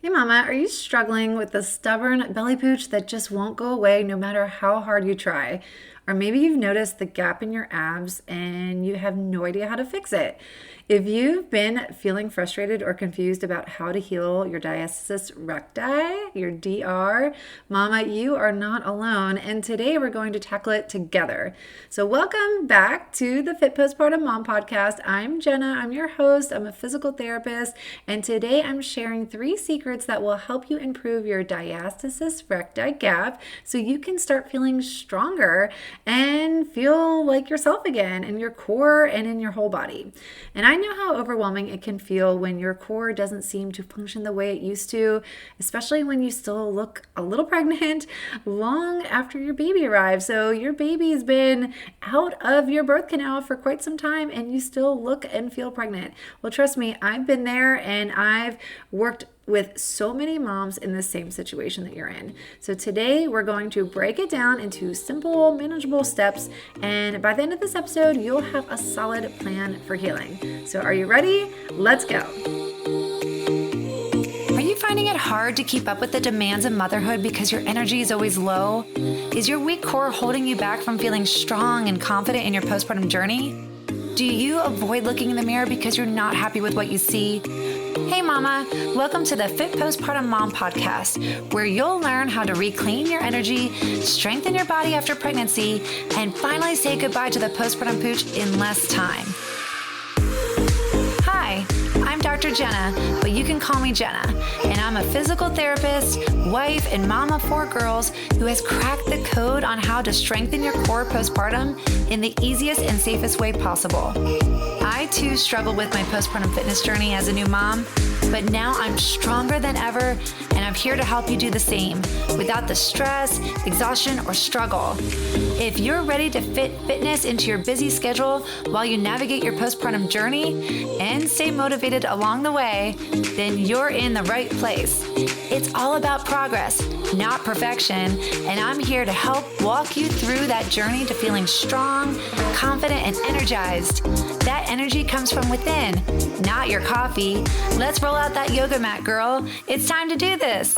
Hey mama, are you struggling with the stubborn belly pooch that just won't go away no matter how hard you try? Or maybe you've noticed the gap in your abs and you have no idea how to fix it. If you've been feeling frustrated or confused about how to heal your diastasis recti, your DR, mama, you are not alone. And today we're going to tackle it together. So welcome back to the Fit Postpartum Mom podcast. I'm Jena. I'm your host. I'm a physical therapist. And today I'm sharing 3 secrets that will help you improve your diastasis recti gap so you can start feeling stronger and feel like yourself again in your core and in your whole body. And I know how overwhelming it can feel when your core doesn't seem to function the way it used to, especially when you still look a little pregnant long after your baby arrives. So your baby's been out of your birth canal for quite some time and you still look and feel pregnant. Well, trust me, I've been there and I've worked with so many moms in the same situation that you're in. So today we're going to break it down into simple, manageable steps. And by the end of this episode, you'll have a solid plan for healing. So are you ready? Let's go. Are you finding it hard to keep up with the demands of motherhood because your energy is always low? Is your weak core holding you back from feeling strong and confident in your postpartum journey? Do you avoid looking in the mirror because you're not happy with what you see? Hey mama, welcome to the Fit Postpartum Mom podcast, where you'll learn how to reclaim your energy, strengthen your body after pregnancy, and finally say goodbye to the postpartum pooch in less time. Hi, I'm Dr. Jena, but you can call me Jena, and I'm a physical therapist, wife, and mom of 4 girls who has cracked the code on how to strengthen your core postpartum in the easiest and safest way possible. I too struggled with my postpartum fitness journey as a new mom, but now I'm stronger than ever, and I'm here to help you do the same without the stress, exhaustion, or struggle. If you're ready to fit fitness into your busy schedule while you navigate your postpartum journey and stay motivated along the way, then you're in the right place. It's all about progress, not perfection, and I'm here to help walk you through that journey to feeling strong, confident, and energized. That energy comes from within, not your coffee. Let's roll out that yoga mat, girl. It's time to do this.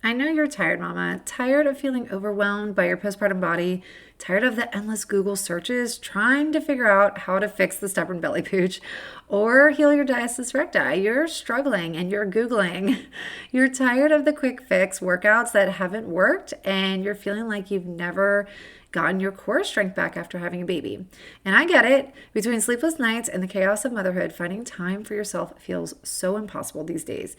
I know you're tired, mama. Tired of feeling overwhelmed by your postpartum body. Tired of the endless Google searches trying to figure out how to fix the stubborn belly pooch or heal your diastasis recti. You're struggling and you're Googling. You're tired of the quick fix workouts that haven't worked and you're feeling like you've never gotten your core strength back after having a baby. And I get it. Between sleepless nights and the chaos of motherhood, finding time for yourself feels so impossible these days.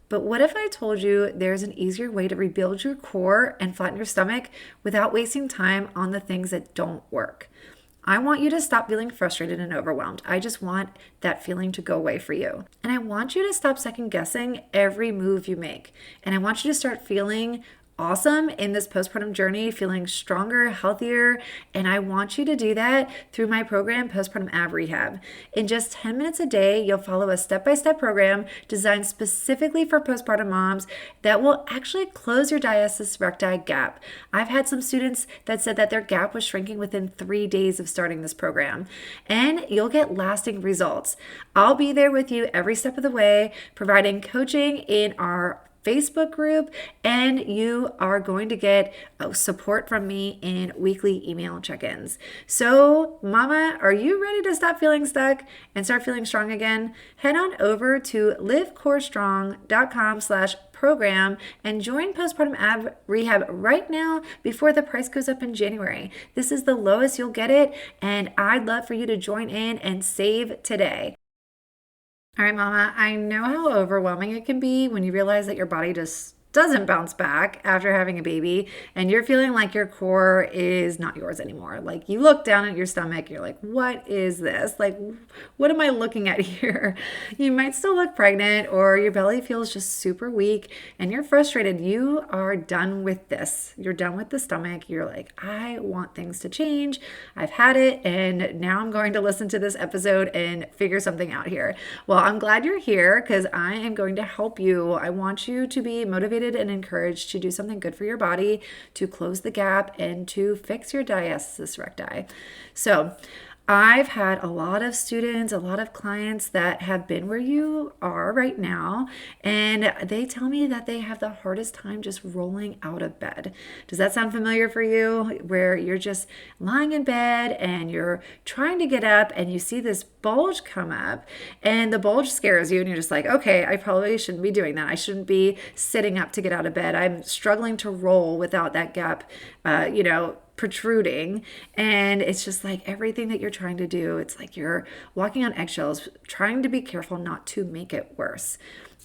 But what if I told you there's an easier way to rebuild your core and flatten your stomach without wasting time on the things that don't work? I want you to stop feeling frustrated and overwhelmed. I just want that feeling to go away for you. And I want you to stop second guessing every move you make. And I want you to start feeling awesome in this postpartum journey, feeling stronger, healthier, and I want you to do that through my program, Postpartum Ab Rehab. In just 10 minutes a day, you'll follow a step-by-step program designed specifically for postpartum moms that will actually close your diastasis recti gap. I've had some students that said that their gap was shrinking within 3 days of starting this program, and you'll get lasting results. I'll be there with you every step of the way, providing coaching in our Facebook group, and you are going to get support from me in weekly email check-ins. So, mama, are you ready to stop feeling stuck and start feeling strong again? Head on over to livecorestrong.com/program and join Postpartum Ab Rehab right now before the price goes up in January. This is the lowest you'll get it, and I'd love for you to join in and save today. All right, mama, I know how overwhelming it can be when you realize that your body just doesn't bounce back after having a baby and you're feeling like your core is not yours anymore. Like you look down at your stomach, you're like, what is this? Like, what am I looking at here? You might still look pregnant or your belly feels just super weak and you're frustrated. You are done with this. You're done with the stomach. You're like, I want things to change. I've had it and now I'm going to listen to this episode and figure something out here. Well, I'm glad you're here because I am going to help you. I want you to be motivated and encouraged to do something good for your body, to close the gap, and to fix your diastasis recti. So I've had a lot of students, a lot of clients that have been where you are right now, and they tell me that they have the hardest time just rolling out of bed. Does that sound familiar for you? Where you're just lying in bed and you're trying to get up and you see this bulge come up, and the bulge scares you, and you're just like, okay, I probably shouldn't be doing that. I shouldn't be sitting up to get out of bed. I'm struggling to roll without that gap, protruding, and it's just like everything that you're trying to do, it's like you're walking on eggshells trying to be careful not to make it worse.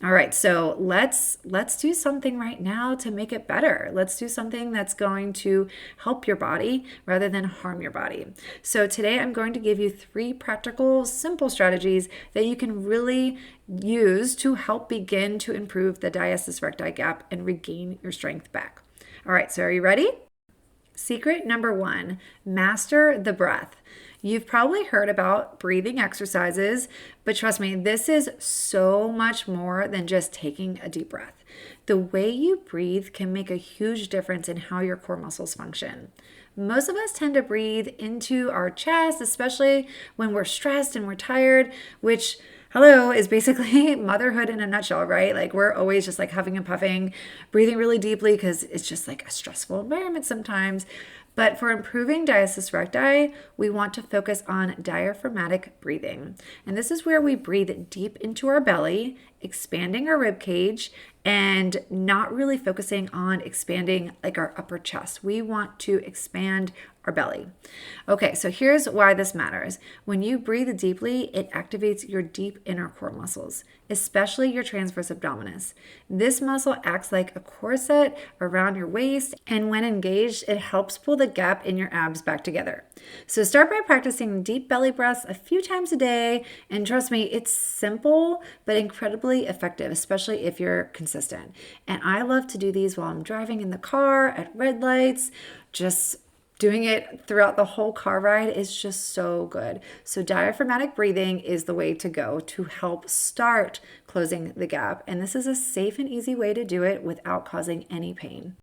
All right, so let's do something right now to make it better. Let's do something that's going to help your body rather than harm your body. So today I'm going to give you 3 practical, simple strategies that you can really use to help begin to improve the diastasis recti gap and regain your strength back. All right, so are you ready? Secret number 1, master the breath. You've probably heard about breathing exercises, but trust me, this is so much more than just taking a deep breath. The way you breathe can make a huge difference in how your core muscles function. Most of us tend to breathe into our chest, especially when we're stressed and we're tired, which is basically motherhood in a nutshell, right? Like we're always just like huffing and puffing, breathing really deeply because it's just like a stressful environment sometimes. But for improving diastasis recti, we want to focus on diaphragmatic breathing. And this is where we breathe deep into our belly, expanding our rib cage, and not really focusing on expanding like our upper chest. We want to expand our belly. Okay, so here's why this matters. When you breathe deeply, it activates your deep inner core muscles, especially your transverse abdominis. This muscle acts like a corset around your waist, and when engaged, it helps pull the gap in your abs back together. So start by practicing deep belly breaths a few times a day, and trust me, it's simple but incredibly effective, especially if you're consistent. And I love to do these while I'm driving in the car, at red lights, just doing it throughout the whole car ride is just so good. So diaphragmatic breathing is the way to go to help start closing the gap. And this is a safe and easy way to do it without causing any pain.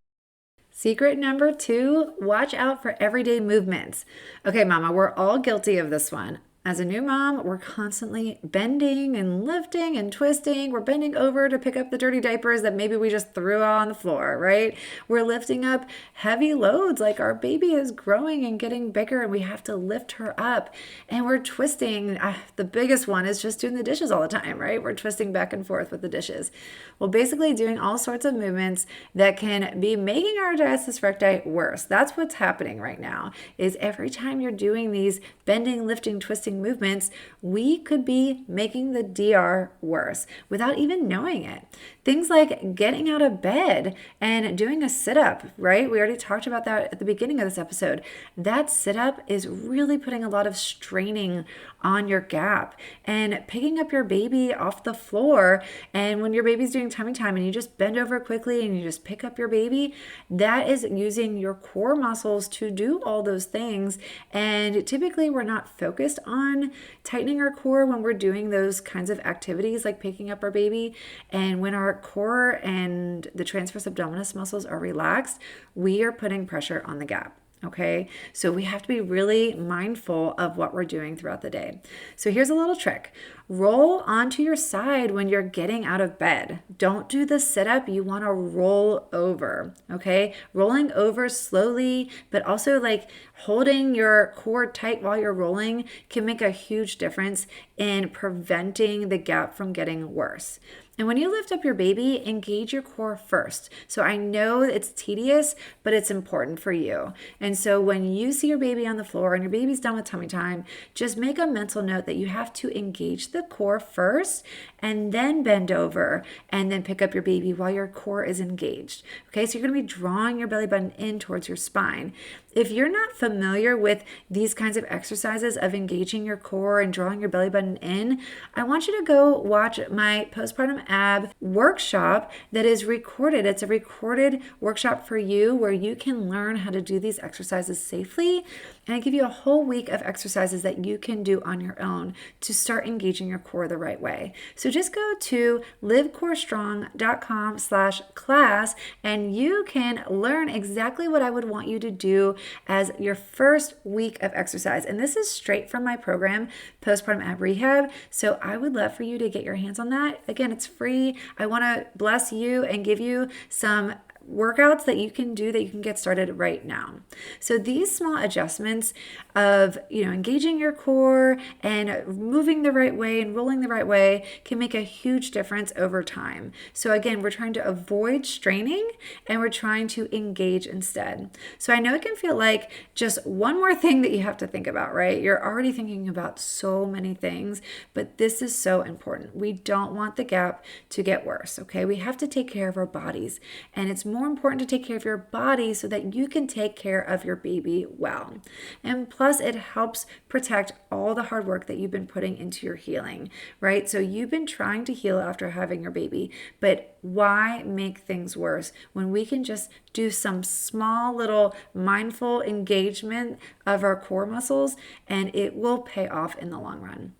Secret number 2, watch out for everyday movements. Okay, mama, we're all guilty of this one. As a new mom, we're constantly bending and lifting and twisting. We're bending over to pick up the dirty diapers that maybe we just threw on the floor, right? We're lifting up heavy loads like our baby is growing and getting bigger and we have to lift her up. And we're twisting. The biggest one is just doing the dishes all the time, right? We're twisting back and forth with the dishes. Well, basically doing all sorts of movements that can be making our diastasis recti worse. That's what's happening right now, is every time you're doing these bending, lifting, twisting movements, we could be making the DR worse without even knowing it. Things like getting out of bed and doing a sit-up, right? We already talked about that at the beginning of this episode. That sit-up is really putting a lot of straining on your gap, and picking up your baby off the floor. And when your baby's doing tummy time and you just bend over quickly and you just pick up your baby, that is using your core muscles to do all those things. And typically we're not focused on tightening our core when we're doing those kinds of activities like picking up our baby. And when our core and the transverse abdominis muscles are relaxed, we are putting pressure on the gap. Okay, so we have to be really mindful of what we're doing throughout the day. So here's a little trick. Roll onto your side when you're getting out of bed. Don't do the sit up. You want to roll over. Okay, rolling over slowly, but also like holding your core tight while you're rolling can make a huge difference in preventing the gap from getting worse. And when you lift up your baby, engage your core first. So I know it's tedious, but it's important for you. And so when you see your baby on the floor and your baby's done with tummy time, just make a mental note that you have to engage the core first and then bend over and then pick up your baby while your core is engaged. Okay, so you're going to be drawing your belly button in towards your spine. If you're not familiar with these kinds of exercises of engaging your core and drawing your belly button in, I want you to go watch my postpartum ab workshop that is recorded. It's a recorded workshop for you where you can learn how to do these exercises safely. And I give you a whole week of exercises that you can do on your own to start engaging your core the right way. So just go to livecorestrong.com/class and you can learn exactly what I would want you to do as your first week of exercise. And this is straight from my program, Postpartum Ab Rehab. So I would love for you to get your hands on that. Again, it's free. I want to bless you and give you some workouts that you can do that you can get started right now. So these small adjustments of, engaging your core and moving the right way and rolling the right way can make a huge difference over time. So again, we're trying to avoid straining and we're trying to engage instead. So I know it can feel like just one more thing that you have to think about, right? You're already thinking about so many things, but this is so important. We don't want the gap to get worse, okay? We have to take care of our bodies, and it's more important to take care of your body so that you can take care of your baby well. And plus, it helps protect all the hard work that you've been putting into your healing, right? So you've been trying to heal after having your baby, but why make things worse when we can just do some small little mindful engagement of our core muscles and it will pay off in the long run?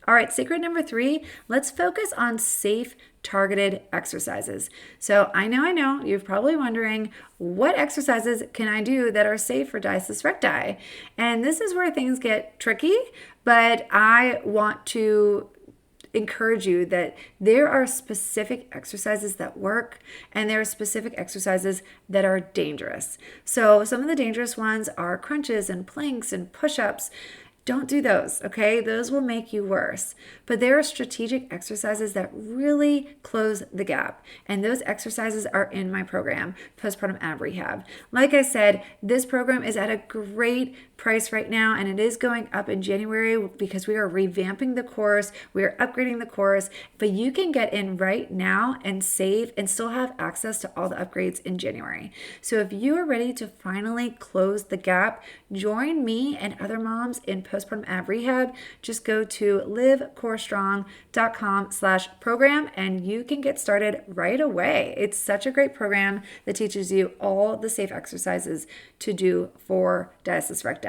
All right, secret number 3, let's focus on safe, targeted exercises. So I know, you're probably wondering, what exercises can I do that are safe for diastasis recti? And this is where things get tricky, but I want to encourage you that there are specific exercises that work and there are specific exercises that are dangerous. So some of the dangerous ones are crunches and planks and push-ups. Don't do those, okay? Those will make you worse. But there are strategic exercises that really close the gap. And those exercises are in my program, Postpartum Ab Rehab. Like I said, this program is at a great price right now, and it is going up in January because we are revamping the course. We are upgrading the course, but you can get in right now and save and still have access to all the upgrades in January. So if you are ready to finally close the gap, join me and other moms in Postpartum Ab Rehab. Just go to livecorestrong.com/program and you can get started right away. It's such a great program that teaches you all the safe exercises to do for diastasis recti.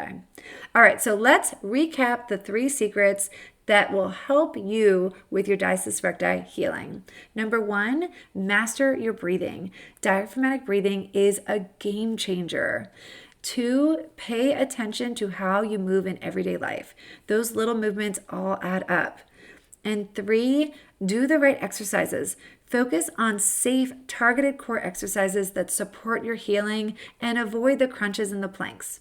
All right, so let's recap the 3 secrets that will help you with your diastasis recti healing. Number 1, master your breathing. Diaphragmatic breathing is a game changer. 2, pay attention to how you move in everyday life. Those little movements all add up. And 3, do the right exercises. Focus on safe, targeted core exercises that support your healing and avoid the crunches and the planks.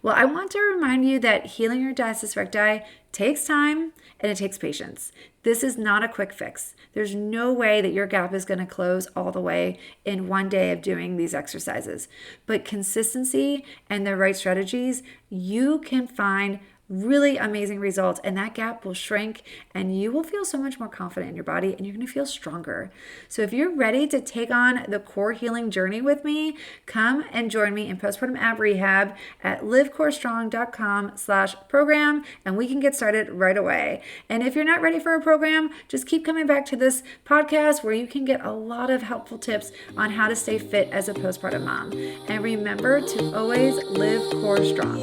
Well, I want to remind you that healing your diastasis recti takes time and it takes patience. This is not a quick fix. There's no way that your gap is going to close all the way in one day of doing these exercises. But consistency and the right strategies, you can find really amazing results, and that gap will shrink and you will feel so much more confident in your body and you're going to feel stronger. So if you're ready to take on the core healing journey with me, come and join me in Postpartum Ab Rehab at livecorestrong.com/program and we can get started right away. And if you're not ready for a program, just keep coming back to this podcast where you can get a lot of helpful tips on how to stay fit as a postpartum mom. And remember to always live core strong.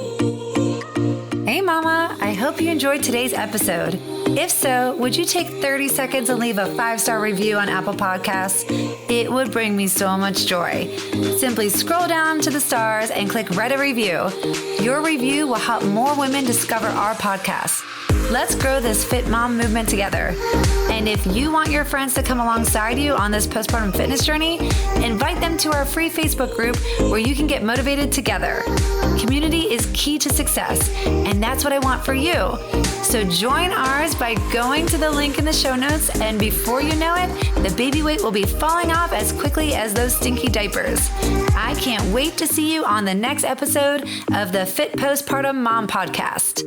Hey Mama, I hope you enjoyed today's episode. If so, would you take 30 seconds and leave a 5-star review on Apple Podcasts? It would bring me so much joy. Simply scroll down to the stars and click write a review. Your review will help more women discover our podcast. Let's grow this fit mom movement together. And if you want your friends to come alongside you on this postpartum fitness journey, invite them to our free Facebook group where you can get motivated together. Community is key to success, and that's what I want for you. So join ours by going to the link in the show notes, and before you know it, the baby weight will be falling off as quickly as those stinky diapers. I can't wait to see you on the next episode of the Fit Postpartum Mom Podcast.